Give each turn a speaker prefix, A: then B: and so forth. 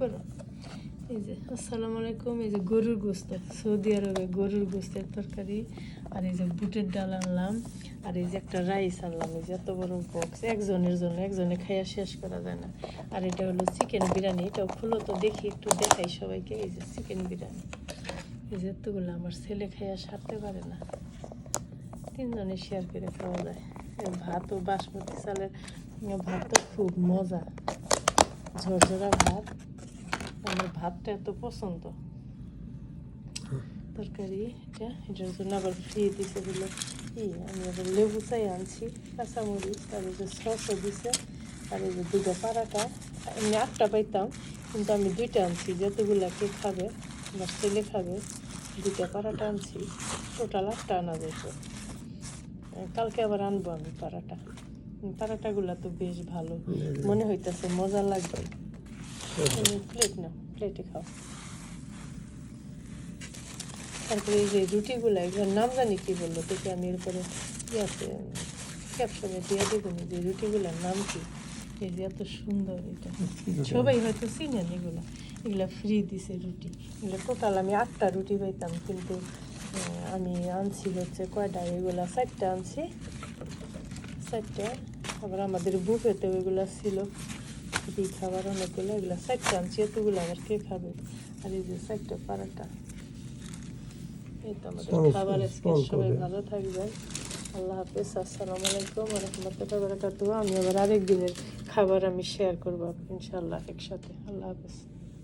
A: এই যে আসসালামু আলাইকুম। এই যে গরুর গোস্ত, সৌদি আরবে গরুর গোস্তের তরকারি। আর এই যে বুটের ডাল আনলাম। আর এই যে একটা রাইস আনলাম। এই যে এত বড় বক্স, একজনের জন্য, একজনে খাইয়া শেষ করা যায় না। আর এটা হলো চিকেন বিরিয়ানি। এটাও খুলো তো দেখি, একটু দেখাই সবাইকে। এই যে চিকেন বিরিয়ানি, এই যে এতগুলো আমার ছেলে খাইয়া সারতে পারে না, তিনজনে শেয়ার করে খাওয়া যায়। ভাতও বাসমতি চালের ভাত, তো খুব মজা, ঝরঝরা ভাত। আমার ভাতটা এত পছন্দ। তরকারি এটার জন্য আবার ফ্রি দিছে বলে আমি আবার লেবু চাই আনছি, কাঁচামরিচ, আর এই যে সসও দিছে। আর এই যে দুটো পারাটা, এমনি 8টা পাইতাম, কিন্তু আমি 2টা আনছি। যতগুলো কে খাবে, আমার ছেলে খাবে, 2টা পারাটা আনছি। টোটাল 8টা আনা যেত। কালকে আবার আনবো আমি পারাটাগুলো তো বেশ ভালো মনে হইতেছে, মজা লাগবে। প্লেট নাও, প্লেটে খাও। তারপরে এই যে রুটিগুলো, এগুলোর নাম জানি কি বললো, দেখে আমি এরপরে আছে ক্যাপশনে দিয়ে দেবেন যে রুটিগুলোর নাম কি। এই যে এত সুন্দর, এটা সবাই হয়তো চিনেন। এগুলো ফ্রি দিছে রুটি। এগুলো টোটাল আমি 8টা রুটি পাইতাম, কিন্তু আমি আনছি হচ্ছে কয়টা, এগুলো 4টা আনছি, 4টা। আবার আমাদের বুফেতে ওইগুলো ছিল ফ্রি খাবার অনেকগুলো, এগুলো 4টা আনছি। এতগুলো আবার কে খাবে? আর এই যে 4টা পারাটা। এই তো আমাদের খাবার আজকে। সবাই ভালো থাকবেন। আল্লাহ হাফেজ। আসসালামু আলাইকুম ওয়া রাহমাতুল্লাহি ওয়া বারাকাতুহু। আমি আবার আরেক দিনের খাবার আমি শেয়ার করবো ইনশাআল্লাহ একসাথে। আল্লাহ হাফেজ।